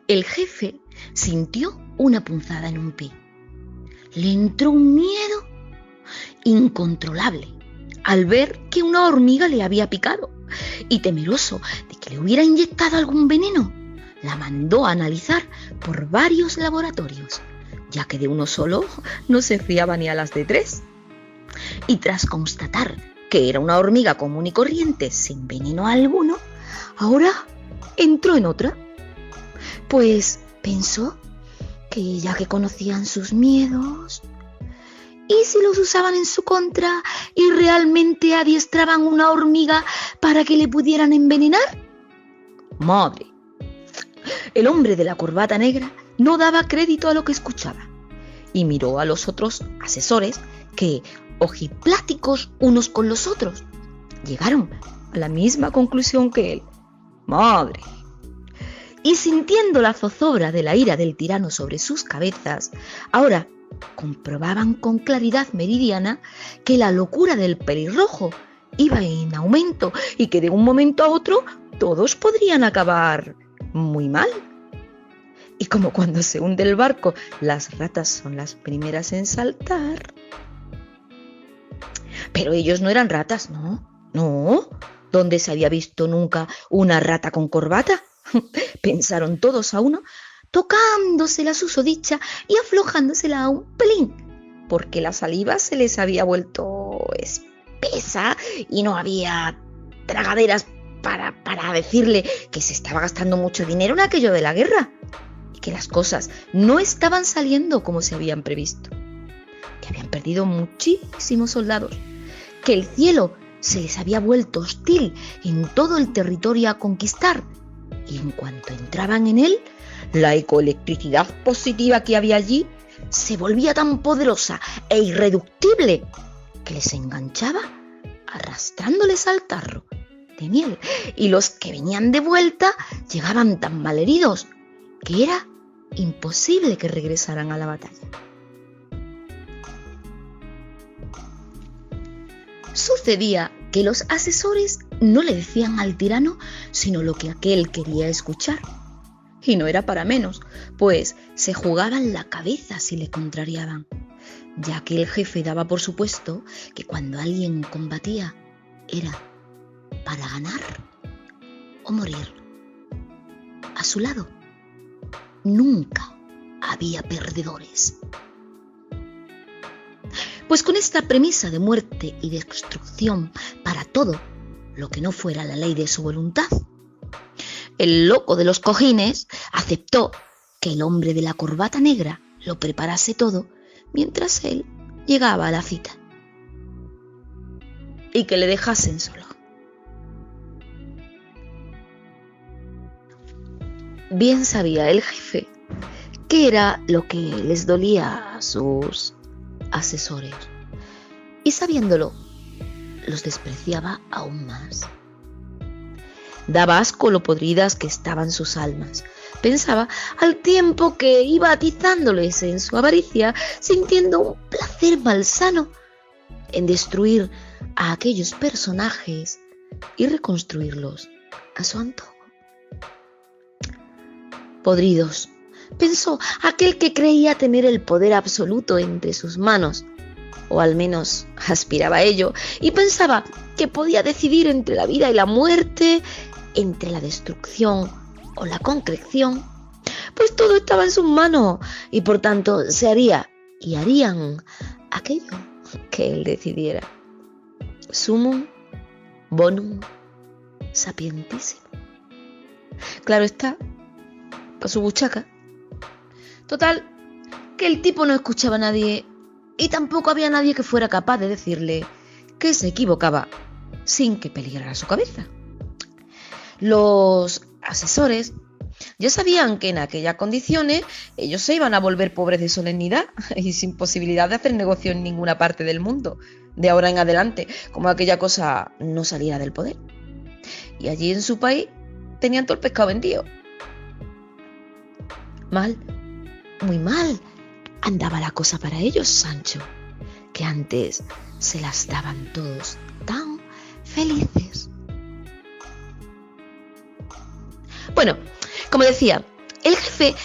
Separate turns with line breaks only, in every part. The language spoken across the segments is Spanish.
El jefe sintió una punzada en un pie. Le entró un miedo incontrolable al ver que una hormiga le había picado y, temeroso de que le hubiera inyectado algún veneno, la mandó a analizar por varios laboratorios, ya que de uno solo no se fiaba ni a las de 3. Y tras constatar que era una hormiga común y corriente sin veneno alguno, ahora entró en otra. Pues pensó que ya que conocían sus miedos, ¿y si los usaban en su contra y realmente adiestraban una hormiga para que le pudieran envenenar? ¡Madre! El hombre de la corbata negra no daba crédito a lo que escuchaba y miró a los otros asesores que, ojipláticos unos con los otros, llegaron a la misma conclusión que él. ¡Madre! Y sintiendo la zozobra de la ira del tirano sobre sus cabezas, ahora comprobaban con claridad meridiana que la locura del pelirrojo iba en aumento y que de un momento a otro todos podrían acabar muy mal. Y como cuando se hunde el barco, las ratas son las primeras en saltar. Pero ellos no eran ratas, ¿no? No, ¿dónde se había visto nunca una rata con corbata? Pensaron todos a uno, tocándose la susodicha y aflojándosela un pelín, porque la saliva se les había vuelto espesa y no había tragaderas para decirle que se estaba gastando mucho dinero en aquello de la guerra y que las cosas no estaban saliendo como se habían previsto, que habían perdido muchísimos soldados, que el cielo se les había vuelto hostil en todo el territorio a conquistar, y en cuanto entraban en él, la ecoelectricidad positiva que había allí se volvía tan poderosa e irreductible que les enganchaba arrastrándoles al tarro de miel, y los que venían de vuelta llegaban tan malheridos que era imposible que regresaran a la batalla. Sucedía que los asesores no le decían al tirano sino lo que aquel quería escuchar. Y no era para menos, pues se jugaban la cabeza si le contrariaban, ya que el jefe daba por supuesto que cuando alguien combatía era para ganar o morir. A su lado nunca había perdedores. Pues con esta premisa de muerte y destrucción para todo lo que no fuera la ley de su voluntad, el loco de los cojines aceptó que el hombre de la corbata negra lo preparase todo mientras él llegaba a la cita y que le dejasen solo. Bien sabía el jefe qué era lo que les dolía a sus asesores, y sabiéndolo, los despreciaba aún más. Daba asco lo podridas que estaban sus almas. Pensaba al tiempo que iba atizándoles en su avaricia, sintiendo un placer malsano en destruir a aquellos personajes y reconstruirlos a su antojo. Podridos, pensó aquel que creía tener el poder absoluto entre sus manos, o al menos aspiraba a ello, y pensaba que podía decidir entre la vida y la muerte, entre la destrucción o la concreción, pues todo estaba en sus manos y por tanto se haría y harían aquello que él decidiera. Sumum bonum sapientísimo. Claro está, para su buchaca. Total, que el tipo no escuchaba a nadie y tampoco había nadie que fuera capaz de decirle que se equivocaba sin que peligrara su cabeza. Los asesores ya sabían que en aquellas condiciones ellos se iban a volver pobres de solemnidad y sin posibilidad de hacer negocio en ninguna parte del mundo, de ahora en adelante, como aquella cosa no saliera del poder. Y allí en su país tenían todo el pescado vendido. Mal, muy mal andaba la cosa para ellos, Sancho, que antes se las daban todos tan felices. Bueno, como decía, El jefe,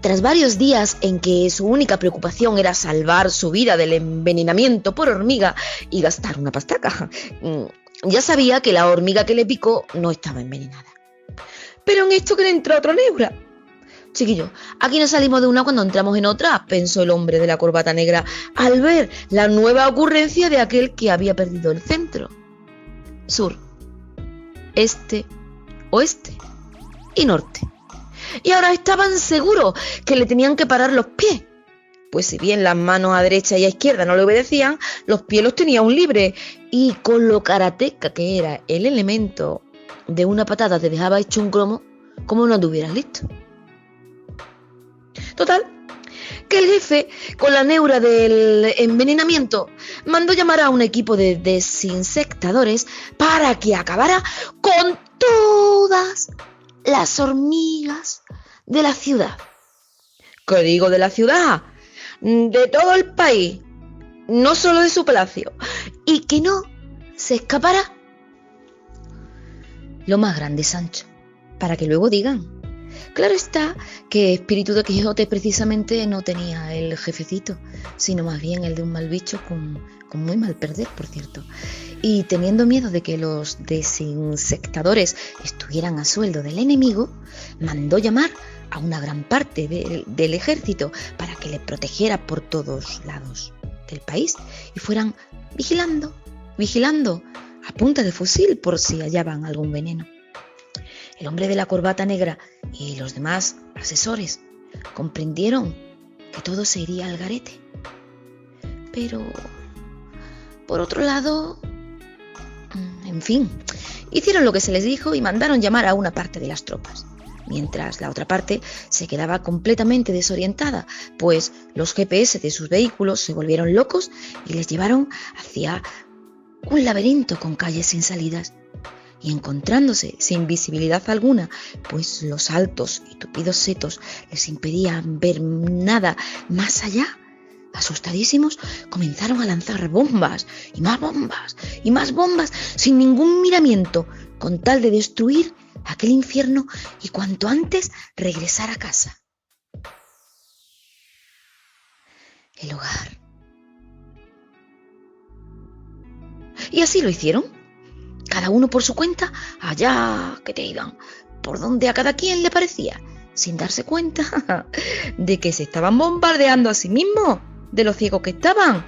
tras varios días en que su única preocupación era salvar su vida del envenenamiento por hormiga y gastar una pastaca, ya sabía que la hormiga que le picó no estaba envenenada. Pero en esto que le entró otra neura. Chiquillo, aquí no salimos de una cuando entramos en otra, pensó el hombre de la corbata negra al ver la nueva ocurrencia de aquel que había perdido el centro. Sur, este, oeste y norte. Y ahora estaban seguros que le tenían que parar los pies. Pues si bien las manos a derecha y a izquierda no le obedecían, los pies los tenía aún libres. Y con lo karateca que era el elemento, de una patada te dejaba hecho un cromo como no tuvieras listo. Total, que el jefe, con la neura del envenenamiento, mandó llamar a un equipo de desinsectadores para que acabara con todas las hormigas de la ciudad. ¿Qué digo de la ciudad? De todo el país, no solo de su palacio, y que no se escapara lo más grande, Sancho, para que luego digan. Claro está que espíritu de Quijote precisamente no tenía el jefecito, sino más bien el de un mal bicho con muy mal perder, por cierto. Y teniendo miedo de que los desinsectadores estuvieran a sueldo del enemigo, mandó llamar a una gran parte del ejército para que le protegiera por todos lados del país y fueran vigilando a punta de fusil por si hallaban algún veneno. El hombre de la corbata negra y los demás asesores comprendieron que todo se iría al garete. Pero, por otro lado, en fin, hicieron lo que se les dijo y mandaron llamar a una parte de las tropas, mientras la otra parte se quedaba completamente desorientada, pues los GPS de sus vehículos se volvieron locos y les llevaron hacia un laberinto con calles sin salidas. Y encontrándose sin visibilidad alguna, pues los altos y tupidos setos les impedían ver nada más allá, asustadísimos comenzaron a lanzar bombas y más bombas y más bombas sin ningún miramiento, con tal de destruir aquel infierno y cuanto antes regresar a casa. El hogar. Y así lo hicieron. Cada uno por su cuenta, allá que te iban, por donde a cada quien le parecía, sin darse cuenta de que se estaban bombardeando a sí mismos, de lo ciegos que estaban.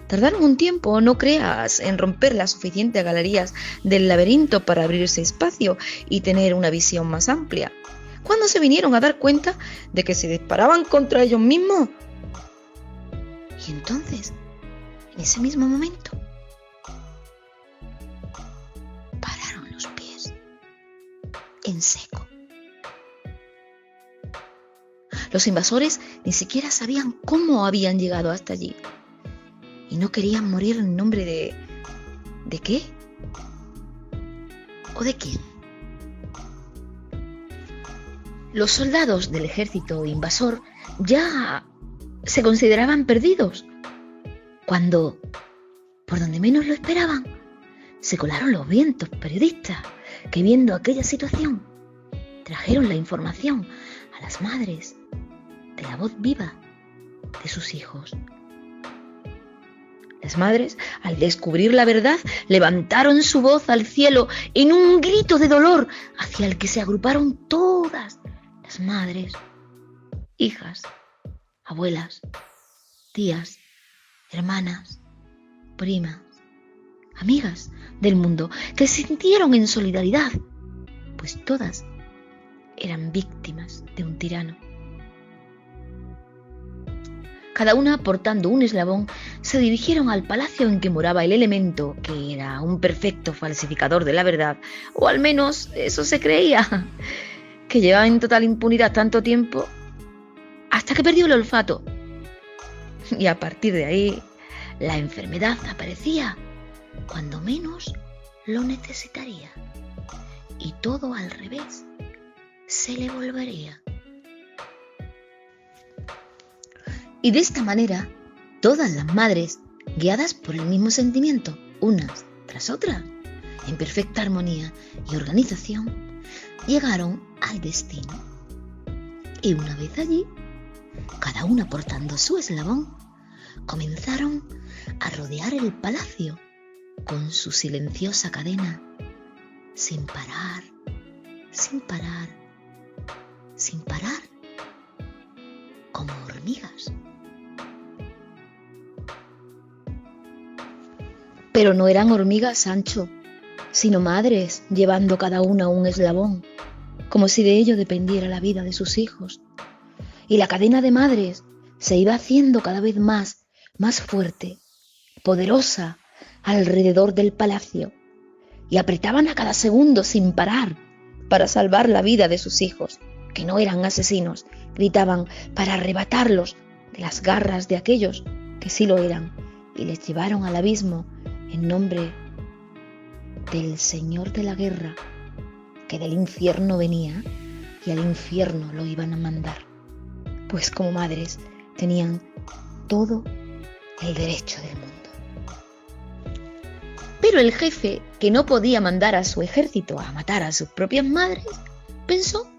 Tardaron un tiempo, no creas, en romper las suficientes galerías del laberinto para abrirse espacio y tener una visión más amplia, cuando se vinieron a dar cuenta de que se disparaban contra ellos mismos. Y entonces, en ese mismo momento, en seco. Los invasores ni siquiera sabían cómo habían llegado hasta allí y no querían morir en nombre ¿de qué? ¿O de quién? Los soldados del ejército invasor ya se consideraban perdidos cuando, por donde menos lo esperaban, se colaron los vientos periodistas que, viendo aquella situación, trajeron la información a las madres de la voz viva de sus hijos. Las madres, al descubrir la verdad, levantaron su voz al cielo en un grito de dolor hacia el que se agruparon todas las madres, hijas, abuelas, tías, hermanas, primas, amigas del mundo, que se sintieron en solidaridad, pues todas eran víctimas de un tirano. Cada una portando un eslabón, se dirigieron al palacio en que moraba el elemento, que era un perfecto falsificador de la verdad, o al menos eso se creía, que llevaba en total impunidad tanto tiempo, hasta que perdió el olfato. Y a partir de ahí, la enfermedad aparecía cuando menos lo necesitaría, y todo al revés se le volvería. Y de esta manera, todas las madres, guiadas por el mismo sentimiento, unas tras otras, en perfecta armonía y organización, llegaron al destino Y una vez allí, cada una portando su eslabón, comenzaron a rodear el palacio con su silenciosa cadena, sin parar, sin parar, sin parar, como hormigas. Pero no eran hormigas, Sancho, sino madres llevando cada una un eslabón, como si de ello dependiera la vida de sus hijos. Y la cadena de madres se iba haciendo cada vez más fuerte, poderosa, alrededor del palacio, y apretaban a cada segundo sin parar para salvar la vida de sus hijos, que no eran asesinos, gritaban para arrebatarlos de las garras de aquellos que sí lo eran, y les llevaron al abismo en nombre del Señor de la Guerra, que del infierno venía y al infierno lo iban a mandar, pues como madres tenían todo el derecho del mundo. Pero el jefe, que no podía mandar a su ejército a matar a sus propias madres, pensó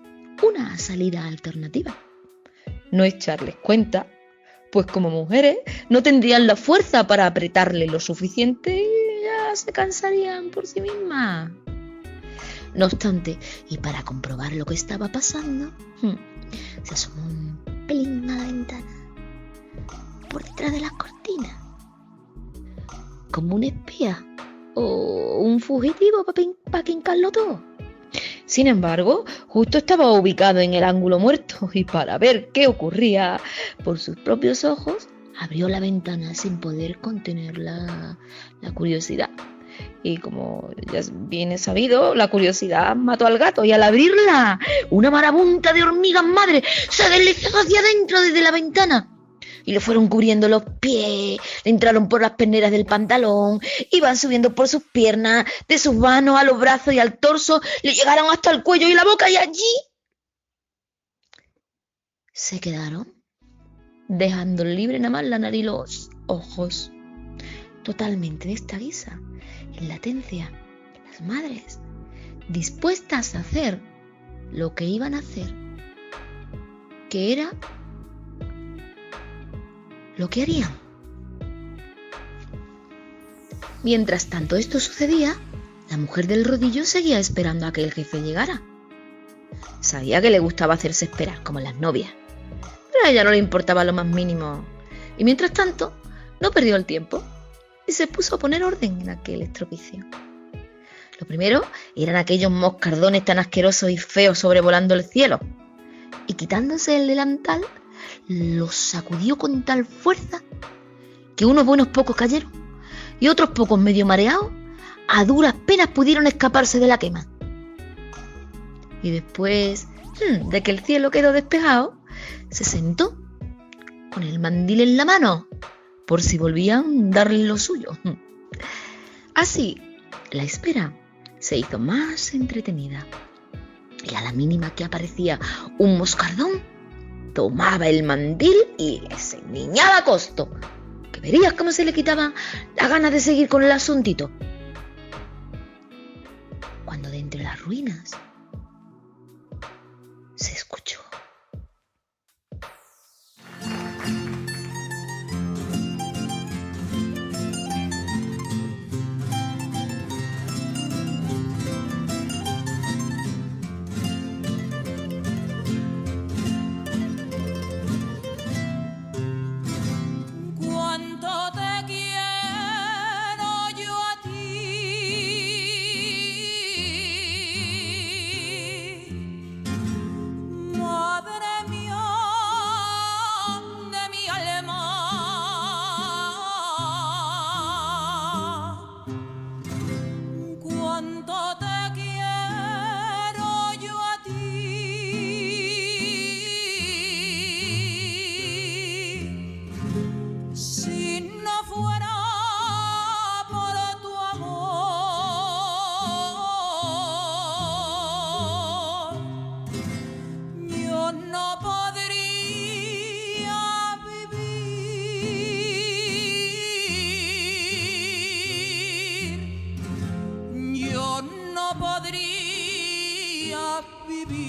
una salida alternativa: no echarles cuenta, pues como mujeres no tendrían la fuerza para apretarle lo suficiente y ya se cansarían por sí mismas. No obstante, y para comprobar lo que estaba pasando, se asomó un pelín a la ventana, por detrás de las cortinas, como un espía o un fugitivo para quincarlo todo. Sin embargo, justo estaba ubicado en el ángulo muerto y para ver qué ocurría por sus propios ojos, abrió la ventana sin poder contener la curiosidad. Y como ya viene sabido, la curiosidad mató al gato y al abrirla, una marabunta de hormigas madre se deslizó hacia adentro desde la ventana. Y le fueron cubriendo los pies, le entraron por las perneras del pantalón, iban subiendo por sus piernas, de sus manos a los brazos y al torso, le llegaron hasta el cuello y la boca, y allí se quedaron, dejando libre nada más la nariz y los ojos. Totalmente de esta guisa, en latencia, las madres, dispuestas a hacer lo que iban a hacer, que era lo que harían. Mientras tanto esto sucedía, la mujer del rodillo seguía esperando a que el jefe llegara. Sabía que le gustaba hacerse esperar, como las novias, pero a ella no le importaba lo más mínimo. Y mientras tanto, no perdió el tiempo y se puso a poner orden en aquel estropicio. Lo primero eran aquellos moscardones tan asquerosos y feos sobrevolando el cielo, y quitándose el delantal, los sacudió con tal fuerza que unos buenos pocos cayeron y otros pocos, medio mareados, a duras penas pudieron escaparse de la quema. Y después de que el cielo quedó despejado, se sentó con el mandil en la mano por si volvían a darle lo suyo. Así, la espera se hizo más entretenida, y a la mínima que aparecía un moscardón, tomaba el mandil y les enniñaba a costo, que verías cómo se le quitaba la gana de seguir con el asuntito. Cuando de entre las ruinas se escuchó: podría vivir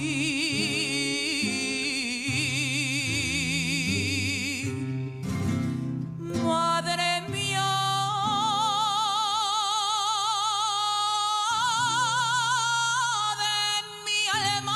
alemán.